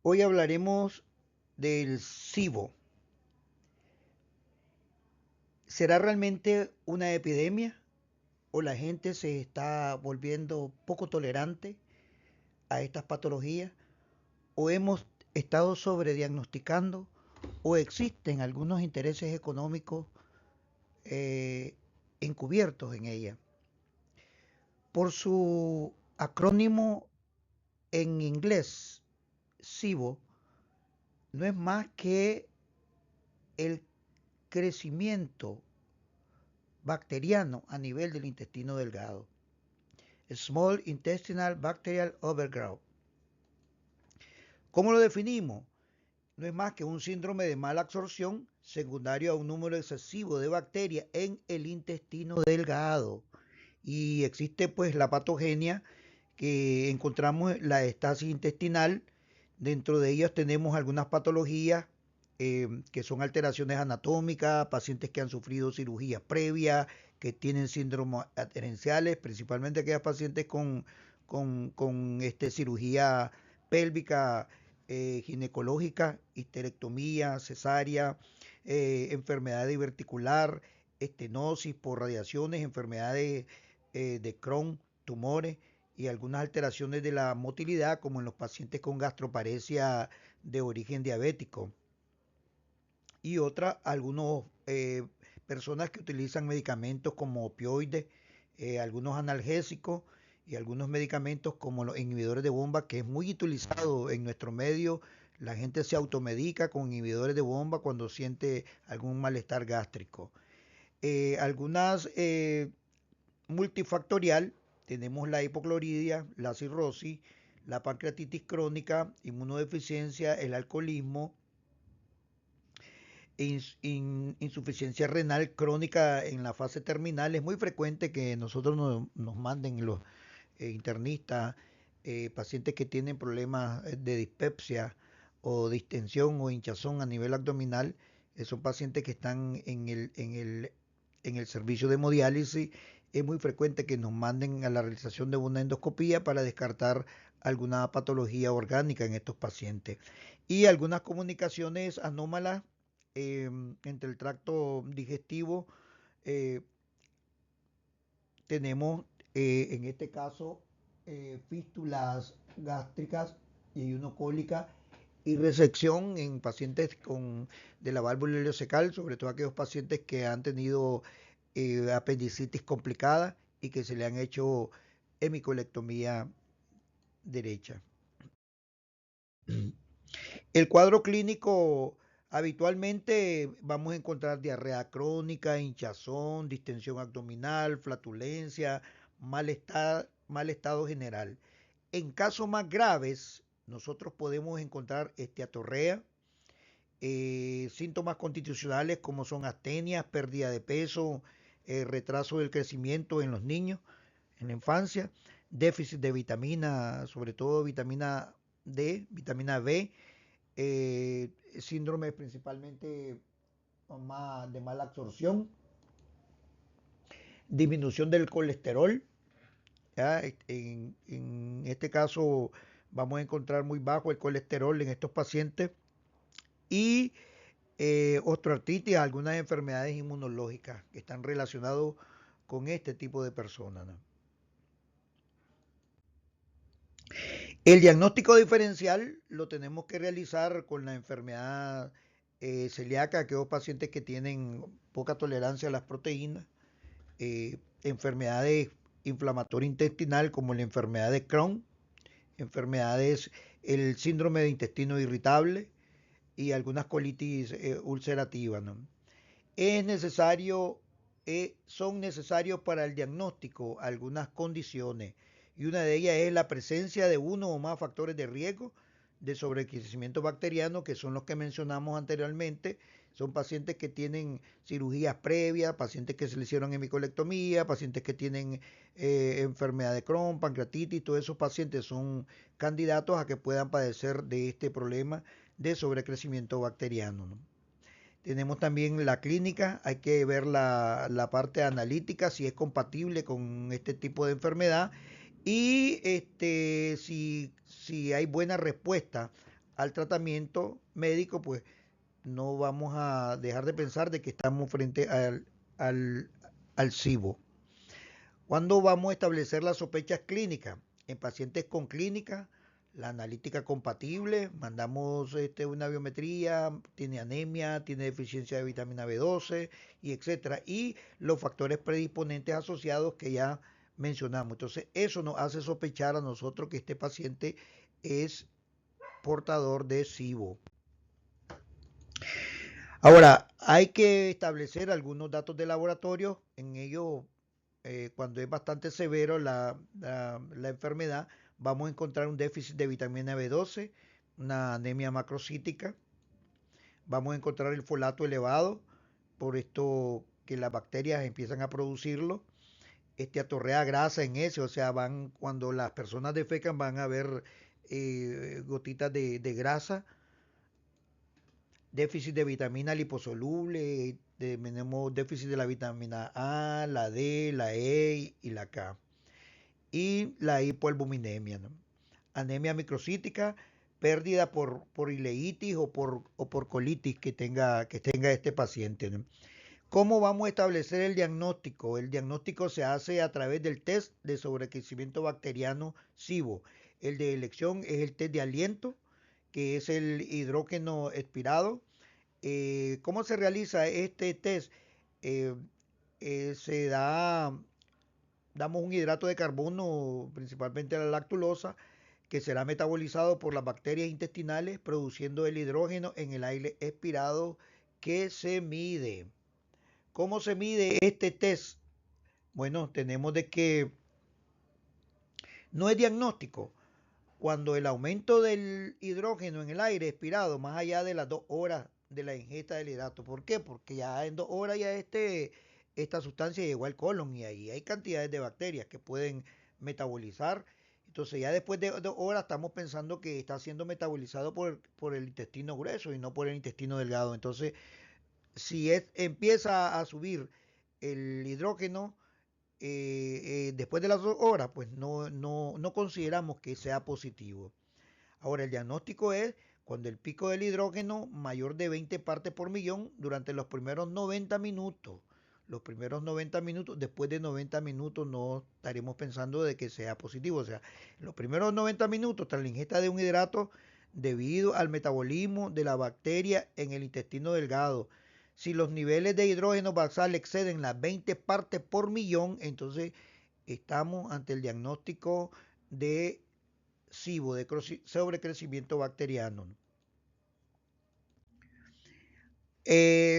Hoy hablaremos del SIBO. ¿Será realmente una epidemia o la gente se está volviendo poco tolerante a estas patologías? ¿O hemos estado sobrediagnosticando o existen algunos intereses económicos eh, encubiertos en ella? Por su acrónimo en inglés, SIBO, no es más que el crecimiento bacteriano a nivel del intestino delgado. Small Intestinal Bacterial Overgrowth. ¿Cómo lo definimos? No es más que un síndrome de mala absorción secundario a un número excesivo de bacterias en el intestino delgado. Y existe pues la patogenia que encontramos la estasis intestinal. Dentro de ellas tenemos algunas patologías que son alteraciones anatómicas, pacientes que han sufrido cirugías previas, que tienen síndromes adherenciales, principalmente aquellas pacientes con cirugía pélvica, ginecológica, histerectomía, cesárea, enfermedad diverticular, estenosis por radiaciones, enfermedades de Crohn, tumores y algunas alteraciones de la motilidad, como en los pacientes con gastroparesia de origen diabético. Y otra, algunos personas que utilizan medicamentos como opioides, algunos analgésicos y algunos medicamentos como los inhibidores de bomba, que es muy utilizado en nuestro medio. La gente se automedica con inhibidores de bomba cuando siente algún malestar gástrico. Algunas multifactorial, tenemos la hipocloridia, la cirrosis, la pancreatitis crónica, inmunodeficiencia, el alcoholismo, insuficiencia renal crónica en la fase terminal. Es muy frecuente que nosotros nos manden los internistas, pacientes que tienen problemas de dispepsia o distensión o hinchazón a nivel abdominal. Son pacientes que están en el servicio de hemodiálisis. Es muy frecuente que nos manden a la realización de una endoscopía para descartar alguna patología orgánica en estos pacientes. Y algunas comunicaciones anómalas entre el tracto digestivo. eh, Tenemos en este caso fístulas gástricas y ayunocólica y resección en pacientes de la válvula ileocecal, sobre todo aquellos pacientes que han tenido apendicitis complicada y que se le han hecho hemicolectomía derecha. El cuadro clínico, habitualmente vamos a encontrar diarrea crónica, hinchazón, distensión abdominal, flatulencia, mal estado general. En casos más graves, nosotros podemos encontrar esteatorrea, síntomas constitucionales como son astenias, pérdida de peso, retraso del crecimiento en los niños, en la infancia, déficit de vitamina, sobre todo vitamina D, vitamina B, síndrome principalmente de mala absorción, disminución del colesterol. ¿Ya? En este caso vamos a encontrar muy bajo el colesterol en estos pacientes y osteoartritis, algunas enfermedades inmunológicas que están relacionadas con este tipo de personas, ¿no? El diagnóstico diferencial lo tenemos que realizar con la enfermedad celíaca, aquellos pacientes que tienen poca tolerancia a las proteínas, enfermedades inflamatorias intestinal como la enfermedad de Crohn, enfermedades, el síndrome de intestino irritable y algunas colitis ulcerativas, ¿no? Es necesario, son necesarios para el diagnóstico algunas condiciones y una de ellas es la presencia de uno o más factores de riesgo de sobrecrecimiento bacteriano, que son los que mencionamos anteriormente. Son pacientes que tienen cirugías previas, pacientes que se le hicieron hemicolectomía, pacientes que tienen enfermedad de Crohn, pancreatitis. Todos esos pacientes son candidatos a que puedan padecer de este problema de sobrecrecimiento bacteriano, ¿no? Tenemos también la clínica, hay que ver la parte analítica, si es compatible con este tipo de enfermedad y si hay buena respuesta al tratamiento médico, pues no vamos a dejar de pensar de que estamos frente al, al SIBO. ¿Cuándo vamos a establecer las sospechas clínicas? En pacientes con clínica, la analítica compatible, mandamos una biometría, tiene anemia, tiene deficiencia de vitamina B12 y etcétera. Y los factores predisponentes asociados que ya mencionamos. Entonces, eso nos hace sospechar a nosotros que este paciente es portador de SIBO. Ahora, hay que establecer algunos datos de laboratorio. En ello, cuando es bastante severo la enfermedad, vamos a encontrar un déficit de vitamina B12, una anemia macrocítica, vamos a encontrar el folato elevado, por esto que las bacterias empiezan a producirlo, atorrea grasa en ese, o sea, cuando las personas defecan van a ver gotitas de grasa, déficit de vitamina liposoluble, tenemos déficit de la vitamina A, la D, la E y la K. Y la hipoalbuminemia, ¿no? Anemia microcítica, pérdida por ileitis o por colitis que tenga este paciente, ¿no? ¿Cómo vamos a establecer el diagnóstico? El diagnóstico se hace a través del test de sobrecrecimiento bacteriano SIBO. El de elección es el test de aliento, que es el hidrógeno expirado. ¿Cómo se realiza este test? Eh, se damos un hidrato de carbono, principalmente la lactulosa, que será metabolizado por las bacterias intestinales, produciendo el hidrógeno en el aire expirado que se mide. ¿Cómo se mide este test? Bueno, tenemos de que no es diagnóstico cuando el aumento del hidrógeno en el aire expirado, más allá de las 2 horas de la ingesta del hidrato. ¿Por qué? Porque ya en 2 horas ya esta sustancia llegó al colon y ahí hay cantidades de bacterias que pueden metabolizar. Entonces ya después de 2 horas estamos pensando que está siendo metabolizado por el intestino grueso y no por el intestino delgado. Entonces, si empieza a subir el hidrógeno después de las 2 horas, pues no consideramos que sea positivo. Ahora, el diagnóstico es cuando el pico del hidrógeno mayor de 20 partes por millón durante los primeros 90 minutos. Los primeros 90 minutos, después de 90 minutos no estaremos pensando de que sea positivo. O sea, los primeros 90 minutos tras la ingesta de un hidrato debido al metabolismo de la bacteria en el intestino delgado. Si los niveles de hidrógeno basal exceden las 20 partes por millón, entonces estamos ante el diagnóstico de SIBO, de sobrecrecimiento bacteriano.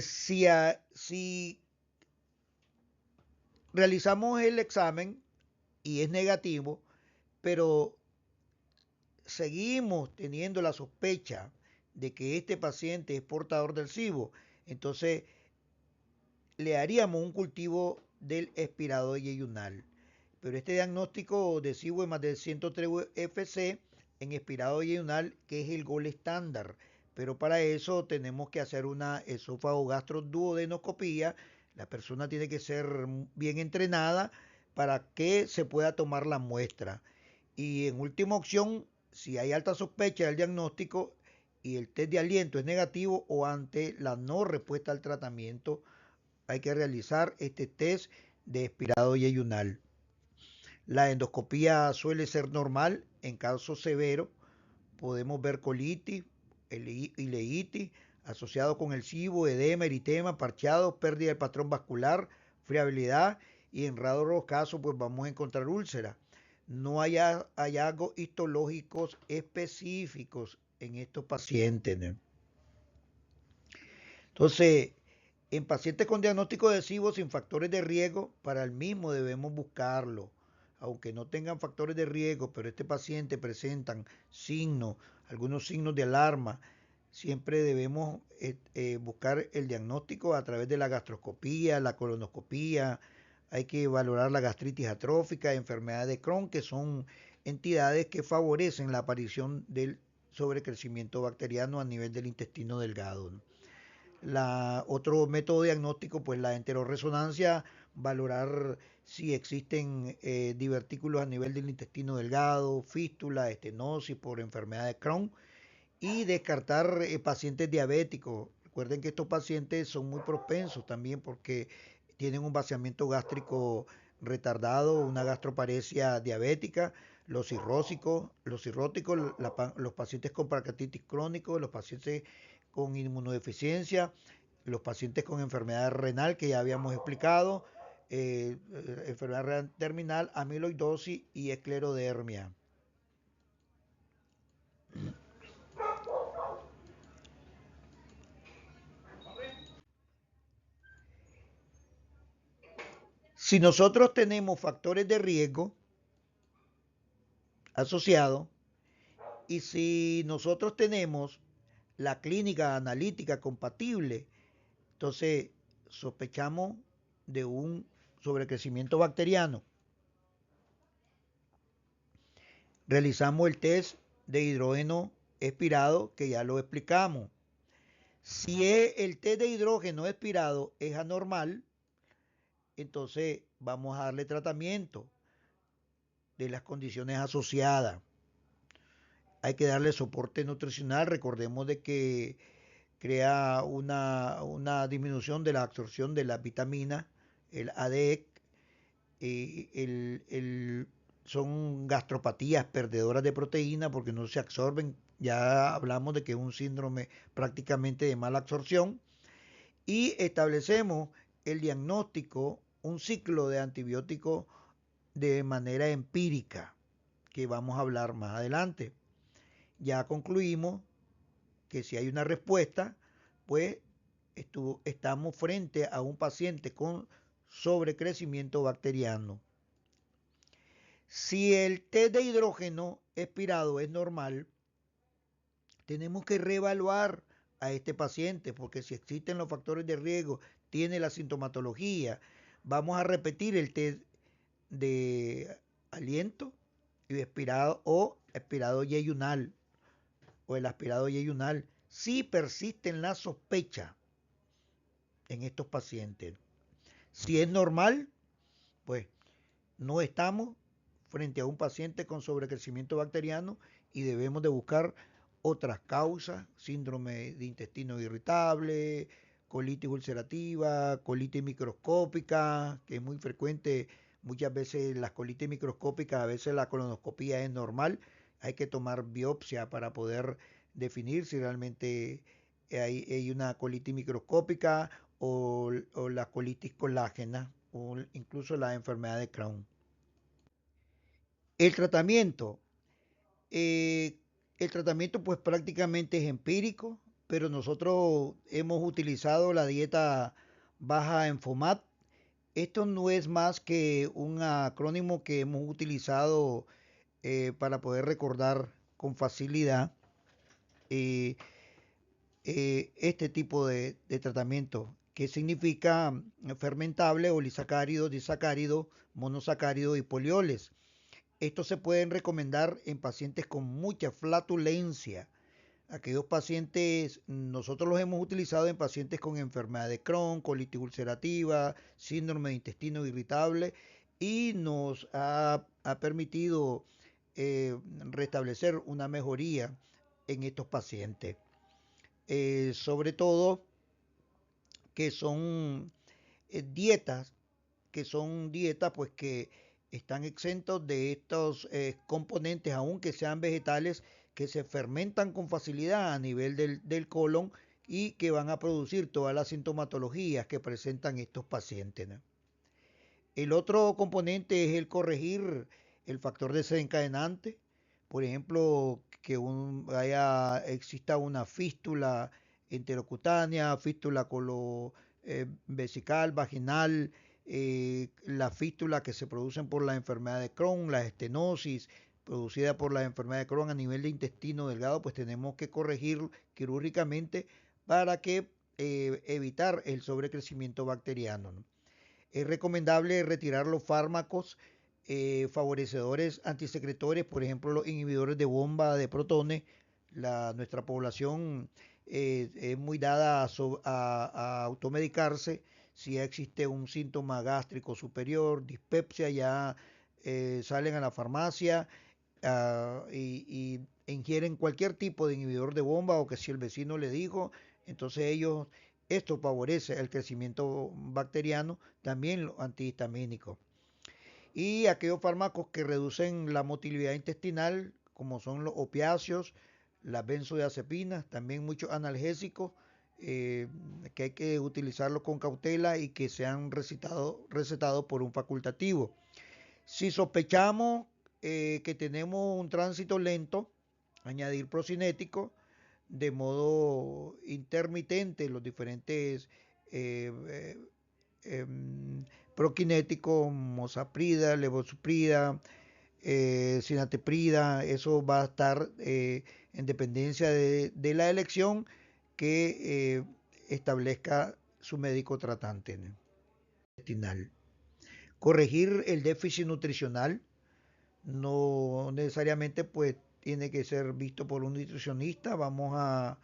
Si realizamos el examen y es negativo, pero seguimos teniendo la sospecha de que este paciente es portador del SIBO, entonces le haríamos un cultivo del expirado yeyunal. Pero este diagnóstico de SIBO es más de 103 FC en expirado yeyunal, que es el gol estándar. Pero para eso tenemos que hacer una esófago gastroduodenoscopía. La persona tiene que ser bien entrenada para que se pueda tomar la muestra. Y en última opción, si hay alta sospecha del diagnóstico y el test de aliento es negativo o ante la no respuesta al tratamiento, hay que realizar este test de expirado yeyunal. La endoscopía suele ser normal. En caso severo podemos ver colitis, ileitis, asociado con el SIBO, edema, eritema, parcheado, pérdida del patrón vascular, friabilidad y en raros casos pues vamos a encontrar úlceras. No hay hallazgos histológicos específicos en estos pacientes, ¿no? Entonces, en pacientes con diagnóstico de SIBO sin factores de riesgo, para el mismo debemos buscarlo. Aunque no tengan factores de riesgo, pero este paciente presentan signos, algunos signos de alarma, siempre debemos buscar el diagnóstico a través de la gastroscopía, la colonoscopía. Hay que valorar la gastritis atrófica, enfermedad de Crohn, que son entidades que favorecen la aparición del sobrecrecimiento bacteriano a nivel del intestino delgado, ¿no? Otro método diagnóstico, pues la enteroresonancia, valorar si existen divertículos a nivel del intestino delgado, fístula, estenosis por enfermedad de Crohn y descartar pacientes diabéticos. Recuerden que estos pacientes son muy propensos también porque tienen un vaciamiento gástrico retardado, una gastroparesia diabética, los cirróticos, los pacientes con pancreatitis crónico, los pacientes con inmunodeficiencia, los pacientes con enfermedad renal que ya habíamos explicado, enfermedad renal terminal, amiloidosis y esclerodermia. Si nosotros tenemos factores de riesgo asociados y si nosotros tenemos la clínica analítica compatible, entonces sospechamos de un sobrecrecimiento bacteriano. Realizamos el test de hidrógeno expirado, que ya lo explicamos. Si el test de hidrógeno expirado es anormal, entonces vamos a darle tratamiento de las condiciones asociadas. Hay que darle soporte nutricional. Recordemos de que crea una disminución de la absorción de las vitaminas, el ADEC, son gastropatías perdedoras de proteína porque no se absorben. Ya hablamos de que es un síndrome prácticamente de mala absorción. Y establecemos el diagnóstico, un ciclo de antibióticos de manera empírica, que vamos a hablar más adelante. Ya concluimos que si hay una respuesta, pues estamos frente a un paciente con sobrecrecimiento bacteriano. Si el test de hidrógeno expirado es normal, tenemos que reevaluar a este paciente porque si existen los factores de riesgo, tiene la sintomatología, vamos a repetir el test de aliento y expirado o expirado yeyunal o el aspirado yeyunal si persisten la sospecha en estos pacientes. Si es normal, pues no estamos frente a un paciente con sobrecrecimiento bacteriano y debemos de buscar otras causas, síndrome de intestino irritable, colitis ulcerativa, colitis microscópica, que es muy frecuente, muchas veces las colitis microscópicas, a veces la colonoscopía es normal, hay que tomar biopsia para poder definir si realmente hay una colitis microscópica o la colitis colágena o incluso la enfermedad de Crohn. El tratamiento, eh, el tratamiento pues prácticamente es empírico, pero nosotros hemos utilizado la dieta baja en FODMAP. Esto no es más que un acrónimo que hemos utilizado para poder recordar con facilidad eh, este tipo de tratamiento, que significa fermentable, olisacárido, disacárido, monosacárido y polioles. Estos se pueden recomendar en pacientes con mucha flatulencia. Aquellos pacientes, nosotros los hemos utilizado en pacientes con enfermedad de Crohn, colitis ulcerativa, síndrome de intestino irritable y nos ha permitido restablecer una mejoría en estos pacientes. Sobre todo que son dietas, pues que están exentos de estos componentes, aunque sean vegetales, que se fermentan con facilidad a nivel del colon y que van a producir todas las sintomatologías que presentan estos pacientes, ¿no? El otro componente es el corregir el factor desencadenante, por ejemplo, que exista una fístula enterocutánea, fístula vesical, vaginal, la fístula que se producen por la enfermedad de Crohn, la estenosis producida por la enfermedad de Crohn a nivel de intestino delgado, pues tenemos que corregir quirúrgicamente para que evitar el sobrecrecimiento bacteriano, ¿no? Es recomendable retirar los fármacos favorecedores antisecretores, por ejemplo, los inhibidores de bomba de protones. Nuestra población es muy dada a automedicarse. Si ya existe un síntoma gástrico superior, dispepsia, ya salen a la farmacia ingieren cualquier tipo de inhibidor de bomba o que si el vecino le dijo, entonces esto favorece el crecimiento bacteriano, también los antihistamínicos. Y aquellos fármacos que reducen la motilidad intestinal, como son los opiáceos, las benzodiazepinas, también muchos analgésicos, eh, que hay que utilizarlos con cautela y que sean recetados por un facultativo. Si sospechamos que tenemos un tránsito lento, añadir procinético de modo intermitente los diferentes eh, eh, proquinéticos, mosaprida, levosuprida, sinateprida, eso va a estar en dependencia de la elección que establezca su médico tratante intestinal. Corregir el déficit nutricional, no necesariamente pues tiene que ser visto por un nutricionista, vamos a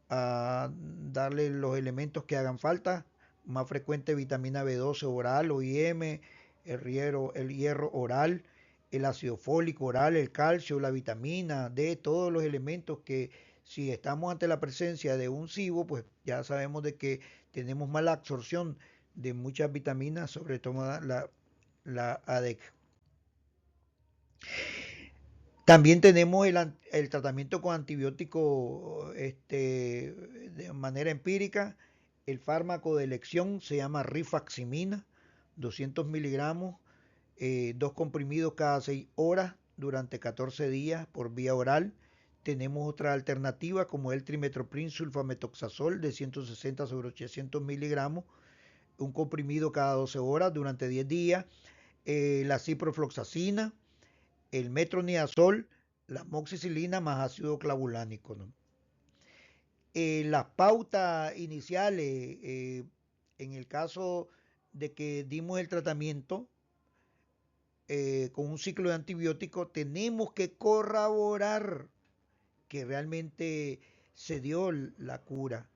darle los elementos que hagan falta, más frecuente vitamina B12 oral o IM, el hierro oral, el ácido fólico oral, el calcio, la vitamina D, todos los elementos que si estamos ante la presencia de un SIBO, pues ya sabemos de que tenemos mala absorción de muchas vitaminas, sobre todo la ADEC. También tenemos el tratamiento con antibiótico de manera empírica. El fármaco de elección se llama rifaximina, 200 miligramos, 2 comprimidos cada 6 horas durante 14 días por vía oral. Tenemos otra alternativa como el trimetoprim sulfametoxazol de 160 sobre 800 miligramos, un comprimido cada 12 horas durante 10 días. La ciprofloxacina, el metronidazol, la amoxicilina más ácido clavulánico, ¿no? Las pautas iniciales, en el caso de que dimos el tratamiento con un ciclo de antibióticos, tenemos que corroborar que realmente se dio la cura.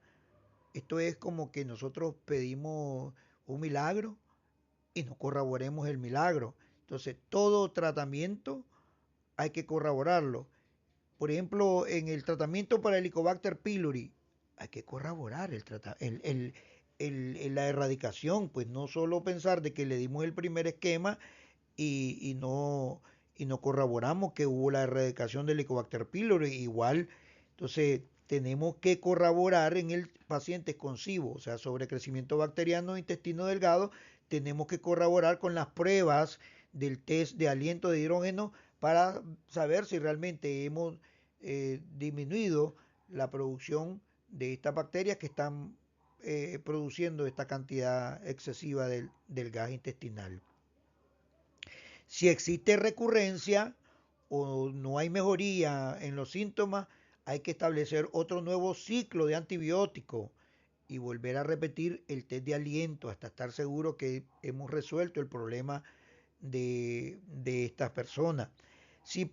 Esto es como que nosotros pedimos un milagro y no corroboremos el milagro. Entonces, todo tratamiento hay que corroborarlo. Por ejemplo, en el tratamiento para el Helicobacter pylori, hay que corroborar la erradicación, pues no solo pensar de que le dimos el primer esquema y no corroboramos que hubo la erradicación del Helicobacter pylori. Igual, entonces tenemos que corroborar en el paciente con SIBO, o sea, sobrecrecimiento bacteriano, intestino delgado, tenemos que corroborar con las pruebas del test de aliento de hidrógeno para saber si realmente hemos disminuido la producción de estas bacterias que están produciendo esta cantidad excesiva del gas intestinal. Si existe recurrencia o no hay mejoría en los síntomas, hay que establecer otro nuevo ciclo de antibióticos y volver a repetir el test de aliento hasta estar seguro que hemos resuelto el problema de estas personas. Si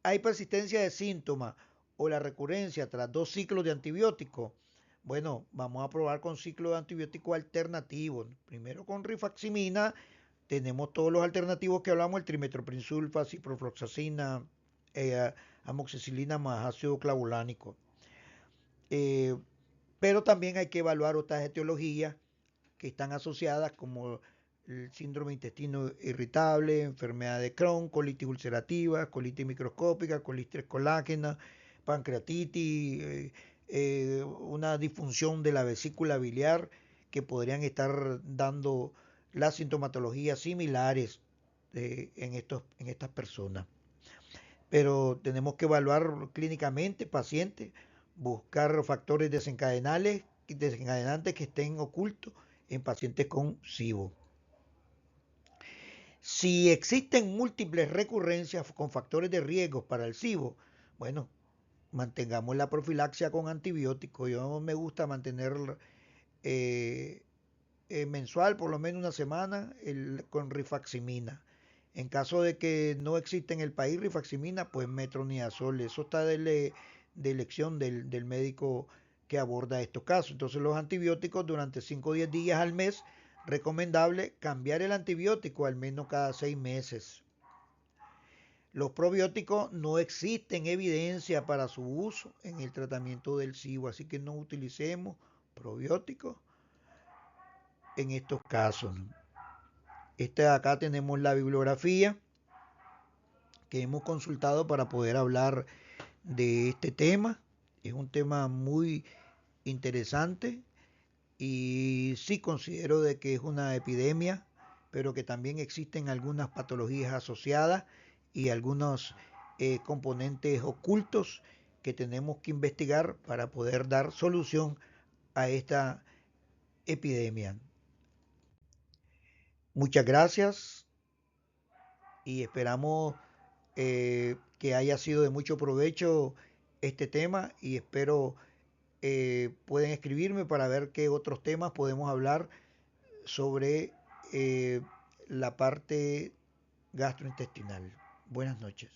hay persistencia de síntomas o la recurrencia tras 2 ciclos de antibióticos, bueno, vamos a probar con ciclo de antibiótico alternativo. Primero con rifaximina, tenemos todos los alternativos que hablamos, el trimetoprim sulfa, ciprofloxacina, eh, amoxicilina más ácido clavulánico. Eh, pero también hay que evaluar otras etiologías que están asociadas como el síndrome de intestino irritable, enfermedad de Crohn, colitis ulcerativa, colitis microscópica, colitis colágena, pancreatitis, una disfunción de la vesícula biliar que podrían estar dando las sintomatologías similares en estas personas. Pero tenemos que evaluar clínicamente pacientes, buscar factores desencadenantes que estén ocultos en pacientes con SIBO. Si existen múltiples recurrencias con factores de riesgo para el SIBO, bueno, mantengamos la profilaxia con antibióticos. Yo me gusta mantener eh, mensual, por lo menos una semana, con rifaximina. En caso de que no exista en el país rifaximina, pues metronidazol. Eso está de elección del médico que aborda estos casos. Entonces los antibióticos durante 5 o 10 días al mes, recomendable cambiar el antibiótico al menos cada 6 meses. Los probióticos no existen evidencia para su uso en el tratamiento del SIBO, así que no utilicemos probióticos en estos casos, ¿no? Acá tenemos la bibliografía que hemos consultado para poder hablar de este tema. Es un tema muy interesante y sí considero de que es una epidemia, pero que también existen algunas patologías asociadas y algunos componentes ocultos que tenemos que investigar para poder dar solución a esta epidemia. Muchas gracias y esperamos que haya sido de mucho provecho este tema y espero pueden escribirme para ver qué otros temas podemos hablar sobre la parte gastrointestinal. Buenas noches.